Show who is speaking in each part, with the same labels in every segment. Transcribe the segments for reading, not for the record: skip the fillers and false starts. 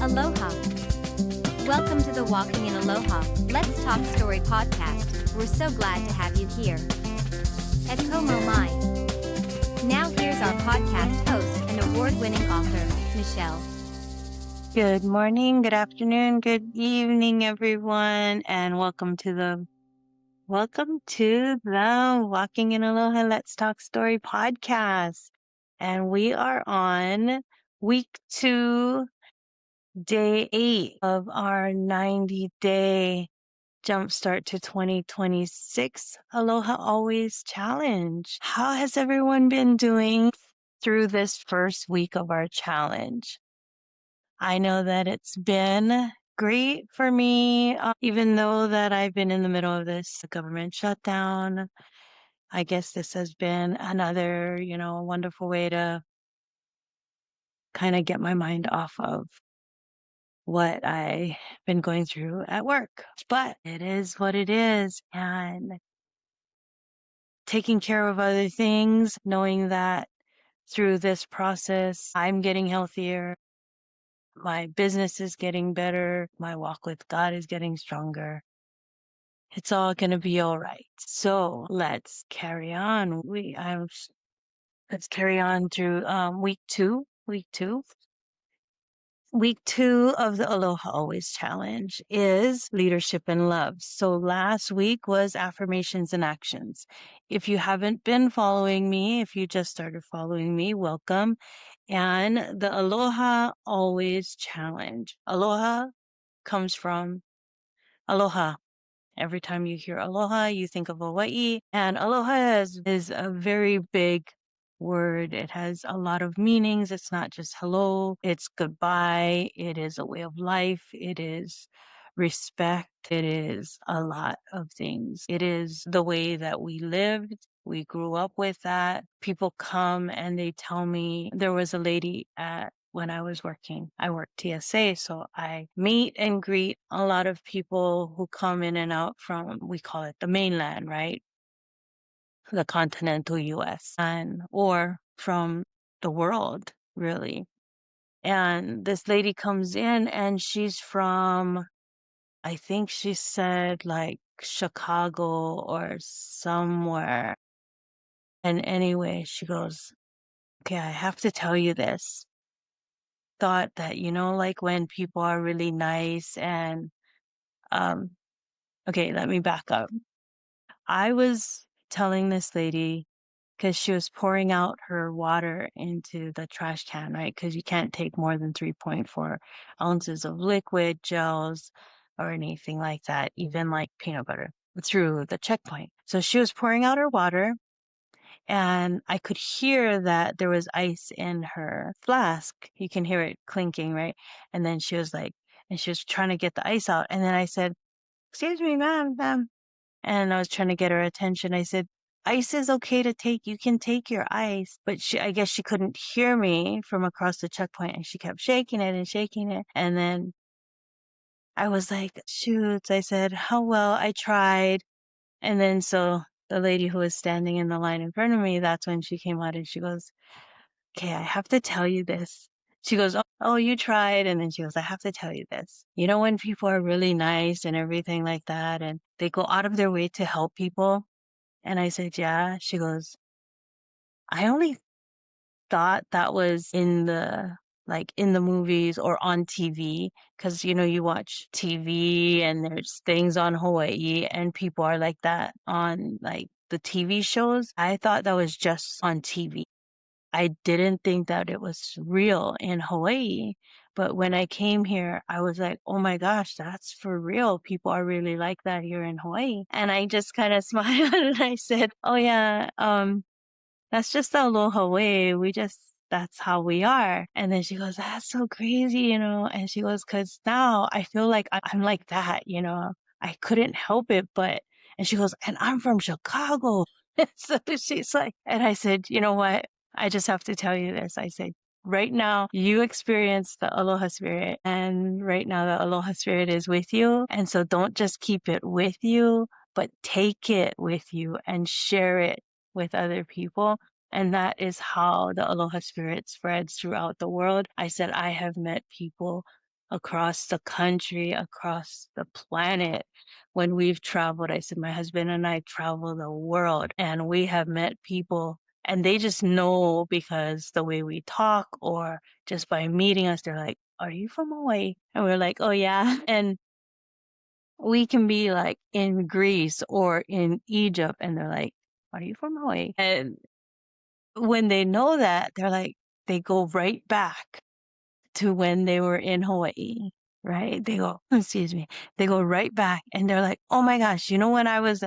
Speaker 1: Aloha. Welcome to the Walking in Aloha, Let's Talk Story podcast. We're so glad to have you here. At Como Mai. Now here's our podcast host and award-winning author, Michelle.
Speaker 2: Good morning, good afternoon, good evening, everyone, and welcome to the Walking in Aloha Let's Talk Story podcast. And we are on week 2, day 8 of our 90-day Jumpstart to 2026 Aloha Always challenge. How has everyone been doing through this first week of our challenge? I know that it's been great for me, even though that I've been in the middle of this government shutdown. I guess this has been another, wonderful way to kind of get my mind off of what I've been going through at work. But it is what it is. And taking care of other things, knowing that through this process, I'm getting healthier. My business is getting better. My walk with God is getting stronger. It's all going to be all right. So let's carry on. Let's carry on through week 2. Week 2 of the Aloha Always challenge is leadership and love. So last week was affirmations and actions. If you haven't been following me, if you just started following me, welcome. And the Aloha Always challenge. Aloha comes from aloha. Every time you hear aloha, you think of Hawaii. And aloha is a very big word. It has a lot of meanings. It's not just hello, it's goodbye. It is a way of life. It is respect. It is a lot of things. It is the way that we lived. We grew up with that. People come and they tell me, there was a lady when I was working. I worked TSA, so I meet and greet a lot of people who come in and out from, we call it the mainland, right? The continental US or from the world, really. And this lady comes in and she's from, I think she said like Chicago or somewhere. And anyway, she goes, okay, I have to tell you this. Thought that, like when people are really nice and, okay, let me back up. I was telling this lady, because she was pouring out her water into the trash can, right? Because you can't take more than 3.4 ounces of liquid, gels, or anything like that, even like peanut butter, through the checkpoint. So she was pouring out her water, and I could hear that there was ice in her flask. You can hear it clinking, right? And then she was trying to get the ice out. And then I said, excuse me, ma'am. And I was trying to get her attention. I said, ice is okay to take. You can take your ice. But I guess she couldn't hear me from across the checkpoint, and she kept shaking it and shaking it. And then I was like, shoot, I said, oh, well, I tried. And then so the lady who was standing in the line in front of me, that's when she came out and she goes, okay, I have to tell you this. She goes, oh, you tried. And then she goes, I have to tell you this. You know, when people are really nice and everything like that, and they go out of their way to help people. And I said, yeah. She goes, I only thought that was in the movies or on TV, because you watch TV and there's things on Hawaii and people are like that on like the TV shows. I thought that was just on TV. I didn't think that it was real in Hawaii. But when I came here, I was like, oh my gosh, that's for real. People are really like that here in Hawaii. And I just kind of smiled and I said, oh yeah, that's just the Aloha way. That's how we are. And then she goes, that's so crazy, and she goes, cause now I feel like I'm like that, I couldn't help it, and she goes, and I'm from Chicago. So she's like, and I said, you know what? I just have to tell you this. I said, right now you experience the Aloha Spirit, and right now the Aloha Spirit is with you. And so don't just keep it with you, but take it with you and share it with other people. And that is how the Aloha Spirit spreads throughout the world. I said, I have met people across the country, across the planet. When we've traveled, I said, my husband and I travel the world, and we have met people, and they just know because the way we talk or just by meeting us, they're like, are you from Hawaii? And we're like, oh yeah. And we can be like in Greece or in Egypt, and they're like, are you from Hawaii? And when they know that, they're like, they go right back to when they were in Hawaii, right? They go, excuse me, they go right back and they're like, oh my gosh, you know, when I was,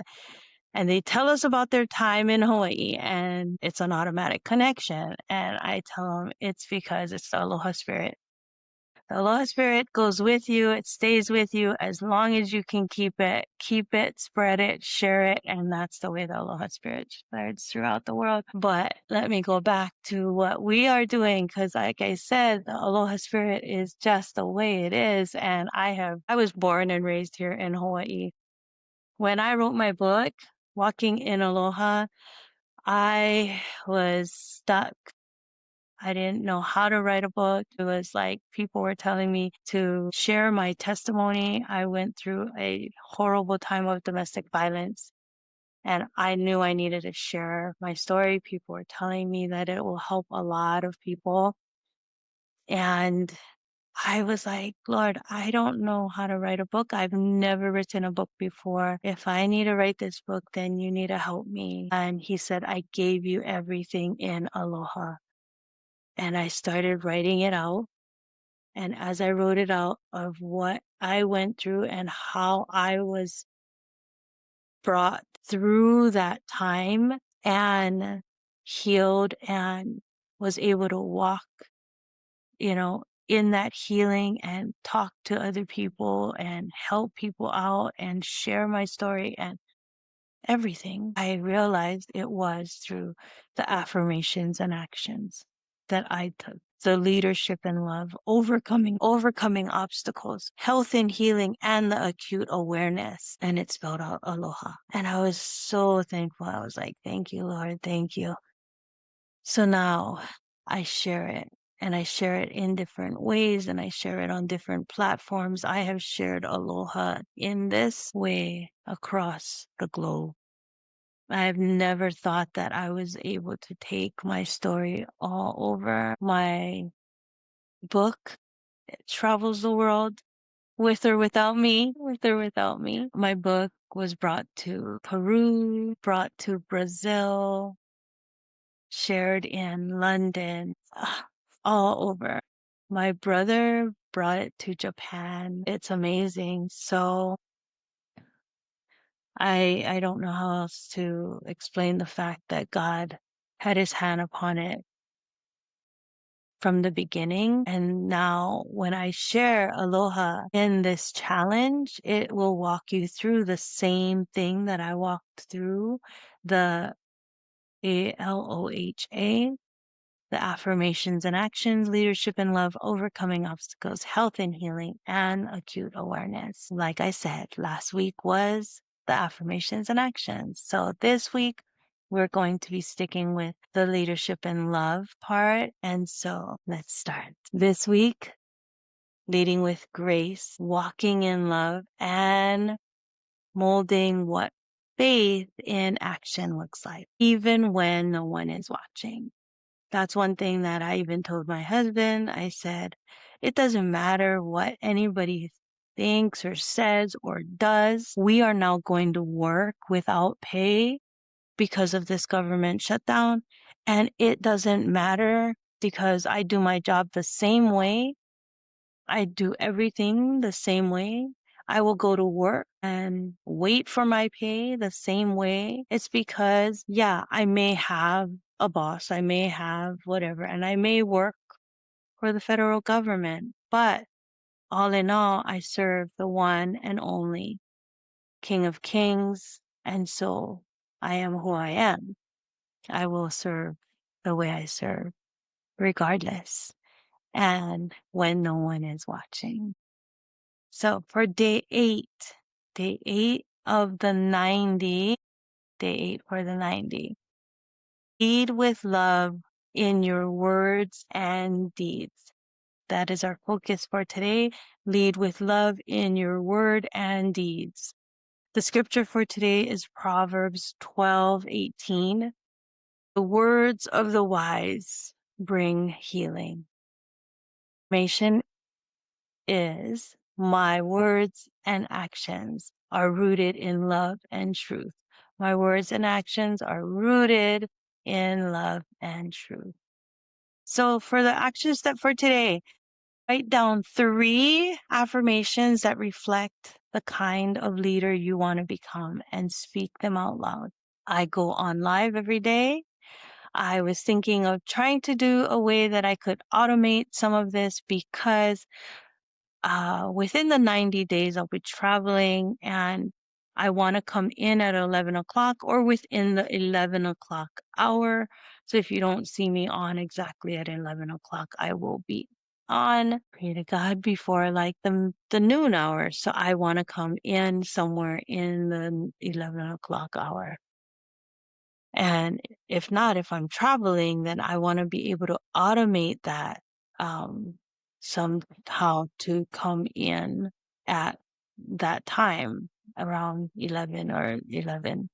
Speaker 2: and they tell us about their time in Hawaii, and it's an automatic connection. And I tell them it's because it's the Aloha Spirit. The Aloha Spirit goes with you. It stays with you as long as you can keep it, spread it, share it. And that's the way the Aloha Spirit spreads throughout the world. But let me go back to what we are doing. Cause like I said, the Aloha Spirit is just the way it is. And I was born and raised here in Hawaii. When I wrote my book, Walking in Aloha, I was stuck. I didn't know how to write a book. It was like people were telling me to share my testimony. I went through a horrible time of domestic violence, and I knew I needed to share my story. People were telling me that it will help a lot of people. And I was like, Lord, I don't know how to write a book. I've never written a book before. If I need to write this book, then you need to help me. And he said, I gave you everything in Aloha. And I started writing it out. And as I wrote it out of what I went through and how I was brought through that time and healed and was able to walk, in that healing and talk to other people and help people out and share my story and everything, I realized it was through the affirmations and actions that I took. The leadership and love, overcoming obstacles, health and healing, and the acute awareness. And it spelled out aloha. And I was so thankful. I was like, thank you, Lord. Thank you. So now I share it, and I share it in different ways, and I share it on different platforms. I have shared aloha in this way across the globe. I've never thought that I was able to take my story all over. My book, it travels the world with or without me, with or without me. My book was brought to Peru, brought to Brazil, shared in London, all over. My brother brought it to Japan. It's amazing. So I don't know how else to explain the fact that God had his hand upon it from the beginning. And now when I share aloha in this challenge, it will walk you through the same thing that I walked through, the ALOHA, the affirmations and actions, leadership and love, overcoming obstacles, health and healing, and acute awareness. Like I said, last week was the affirmations and actions. So this week, we're going to be sticking with the leadership and love part. And so let's start. This week, leading with grace, walking in love, and molding what faith in action looks like, even when no one is watching. That's one thing that I even told my husband. I said, it doesn't matter what anybody thinks or says or does. We are now going to work without pay because of this government shutdown. And it doesn't matter because I do my job the same way. I do everything the same way. I will go to work and wait for my pay the same way. It's because, yeah, I may have a boss, I may have whatever, and I may work for the federal government, but all in all, I serve the one and only King of Kings, and so I am who I am. I will serve the way I serve, regardless, and when no one is watching. So for day eight of the 90, day 8 for the 90, lead with love in your words and deeds. That is our focus for today. Lead with love in your word and deeds. The scripture for today is Proverbs 12:18. The words of the wise bring healing. Affirmation is, my words and actions are rooted in love and truth. My words and actions are rooted in love and truth. So for the action step for today, write down 3 affirmations that reflect the kind of leader you want to become and speak them out loud. I go on live every day. I was thinking of trying to do a way that I could automate some of this because within the 90 days I'll be traveling and I want to come in at 11 o'clock or within the 11 o'clock hour. So if you don't see me on exactly at 11 o'clock, I will be on, pray to God, before like the noon hour. So I want to come in somewhere in the 11 o'clock hour. And if not, if I'm traveling, then I want to be able to automate that somehow to come in at that time around 11 or 11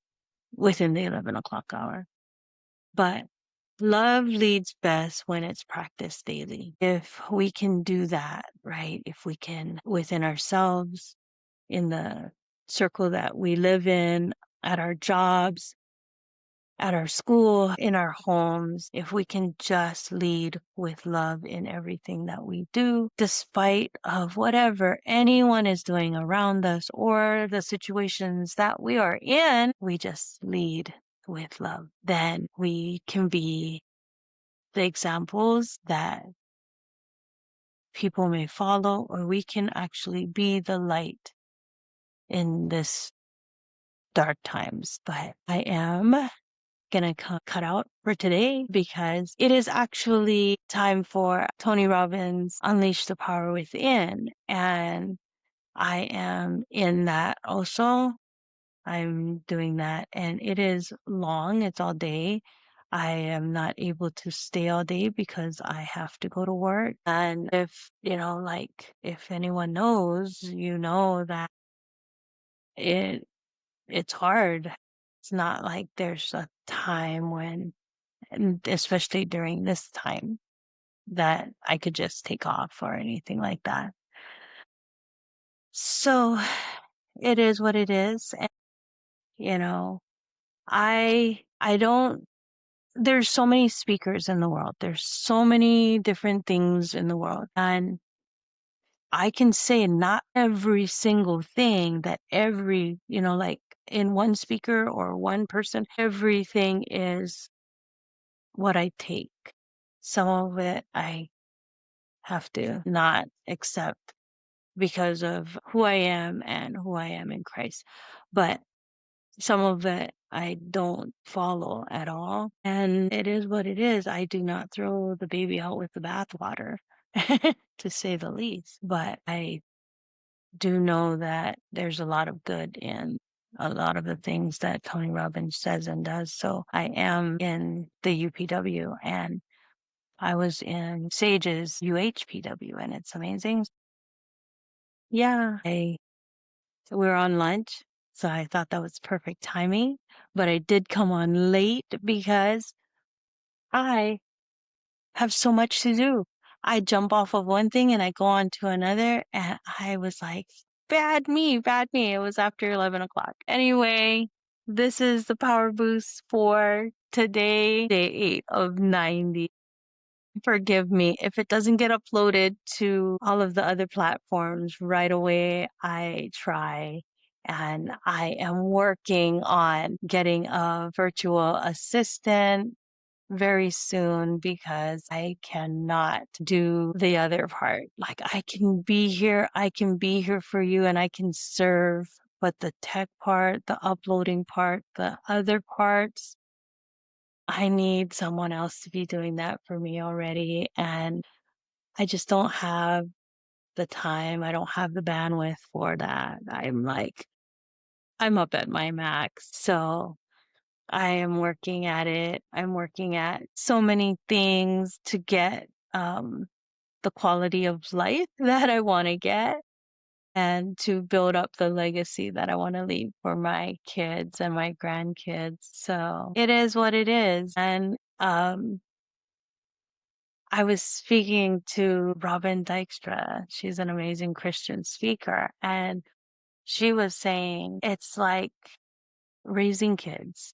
Speaker 2: within the 11 o'clock hour. But love leads best when it's practiced daily. If we can do that, right? If we can within ourselves, in the circle that we live in, at our jobs, at our school, in our homes, if we can just lead with love in everything that we do, despite of whatever anyone is doing around us or the situations that we are in, we just lead with love. Then we can be the examples that people may follow, or we can actually be the light in this dark times. But I am gonna cut out for today because it is actually time for Tony Robbins' Unleash the Power Within. And I am in that also. I'm doing that and it is long. It's all day. I am not able to stay all day because I have to go to work. And if, like if anyone knows, that it it's hard. It's not like there's a time when, and especially during this time, that I could just take off or anything like that. So it is what it is. And, I don't, there's so many speakers in the world. There's so many different things in the world. And I can say not every single thing that like in one speaker or one person, everything is what I take. Some of it I have to not accept because of who I am and who I am in Christ. But some of it I don't follow at all. And it is what it is. I do not throw the baby out with the bathwater, to say the least. But I do know that there's a lot of good in a lot of the things that Tony Robbins says and does. So I am in the UPW and I was in Sage's UHPW and it's amazing. Yeah, we were on lunch, so I thought that was perfect timing, but I did come on late because I have so much to do. I jump off of one thing and I go on to another, and I was like, bad me, bad me. It was after 11 o'clock. Anyway, this is the power boost for today, day 8 of 90. Forgive me if it doesn't get uploaded to all of the other platforms right away. I try and I am working on getting a virtual assistant very soon because I cannot do the other part. Like I can be here for you and I can serve, but the tech part, the uploading part, the other parts, I need someone else to be doing that for me already. And I just don't have the time. I don't have the bandwidth for that. I'm up at my max. So I am working at it. I'm working at so many things to get the quality of life that I want to get and to build up the legacy that I want to leave for my kids and my grandkids. So it is what it is. And I was speaking to Robin Dykstra. She's an amazing Christian speaker. And she was saying it's like raising kids,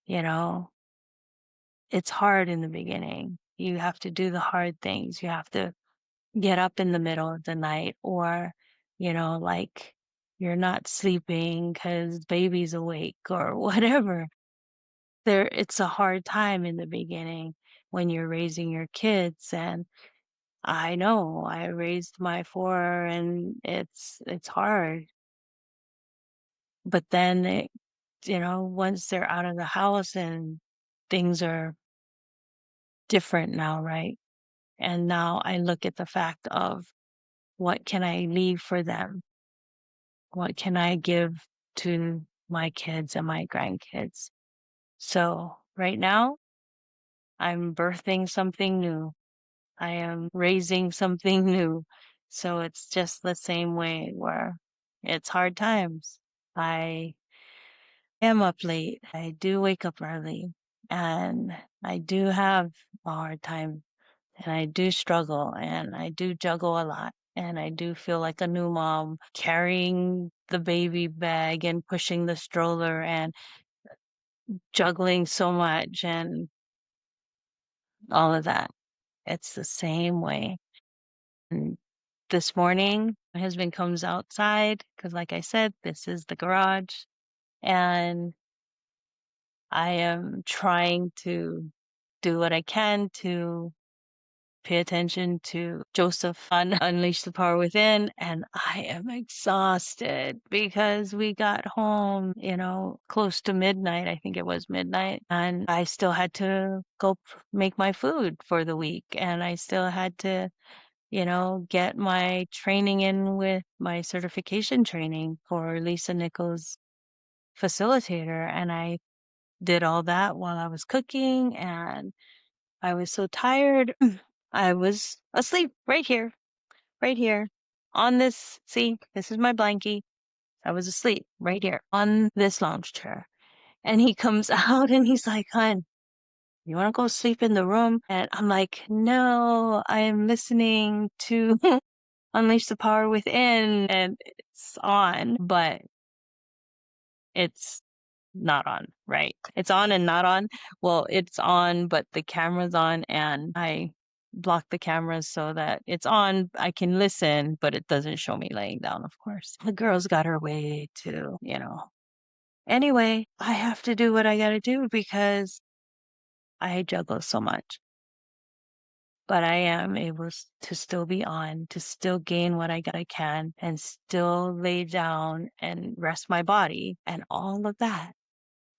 Speaker 2: you know, it's hard in the beginning. You have to do the hard things. You have to get up in the middle of the night or, like you're not sleeping because baby's awake or whatever. It's a hard time in the beginning when you're raising your kids. And I know I raised my four and it's hard. But then once they're out of the house and things are different now, right? And now I look at the fact of what can I leave for them? What can I give to my kids and my grandkids? So right now, I'm birthing something new. I am raising something new. So it's just the same way where it's hard times. I am up late. I do wake up early and I do have a hard time and I do struggle and I do juggle a lot. And I do feel like a new mom carrying the baby bag and pushing the stroller and juggling so much and all of that. It's the same way. And this morning, my husband comes outside because, like I said, this is the garage. And I am trying to do what I can to pay attention to Joseph on Unleash the Power Within. And I am exhausted because we got home, close to midnight. I think it was midnight. And I still had to go make my food for the week. And I still had to, get my training in with my certification training for Lisa Nichols facilitator. And I did all that while I was cooking and I was so tired. I was asleep right here on this. See, this is my blankie. I was asleep right here on this lounge chair. And he comes out and he's like, "Hun, you want to go sleep in the room?" And I'm like, "No, I am listening to Unleash the Power Within and it's on, but it's not on, right? It's on and not on. Well, it's on, but the camera's on and I block the cameras so that it's on. I can listen, but it doesn't show me laying down, of course. The girl's got her way too. Anyway, I have to do what I gotta do because I juggle so much. But I am able to still be on, to still gain what I can, and still lay down and rest my body and all of that.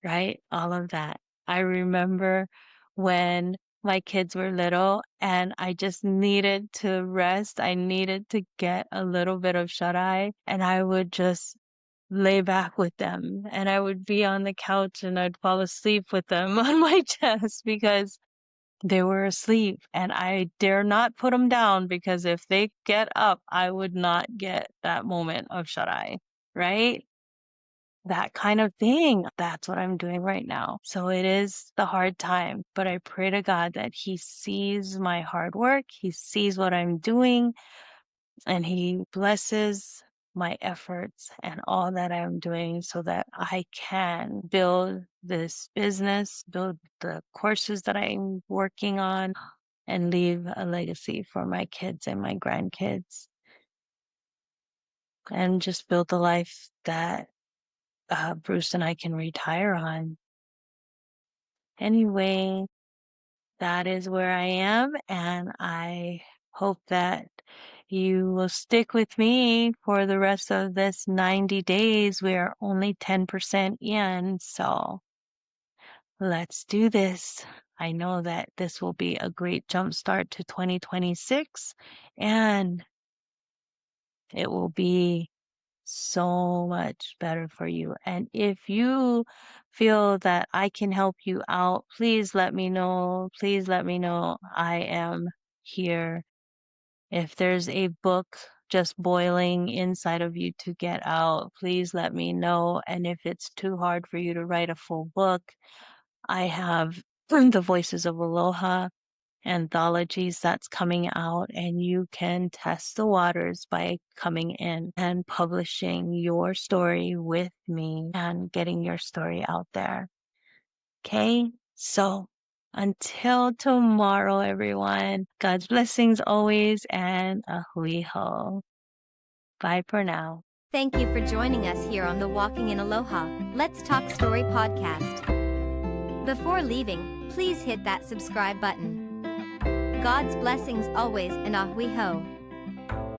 Speaker 2: Right? All of that. I remember when my kids were little and I just needed to rest. I needed to get a little bit of shut eye and I would just lay back with them and I would be on the couch and I'd fall asleep with them on my chest because they were asleep and I dare not put them down because if they get up, I would not get that moment of shut eye. Right? That kind of thing. That's what I'm doing right now. So it is the hard time, but I pray to God that He sees my hard work. He sees what I'm doing and He blesses my efforts and all that I'm doing so that I can build this business, build the courses that I'm working on and leave a legacy for my kids and my grandkids and just build the life that Bruce and I can retire on. Anyway, that is where I am, and I hope that you will stick with me for the rest of this 90 days. We are only 10% in, so let's do this. I know that this will be a great jumpstart to 2026, and it will be so much better for you. And if you feel that I can help you out, please let me know. Please let me know. I am here If there's a book just boiling inside of you to get out, please let me know. And if it's too hard for you to write a full book, I have the Voices of Aloha anthologies that's coming out, and you can test the waters by coming in and publishing your story with me and getting your story out there. Okay? So until tomorrow, everyone, God's blessings always, and a hui hou. Bye for now.
Speaker 1: Thank you for joining us here on the Walking in Aloha, Let's Talk Story podcast. Before leaving, please hit that subscribe button. God's blessings always and a hui hou.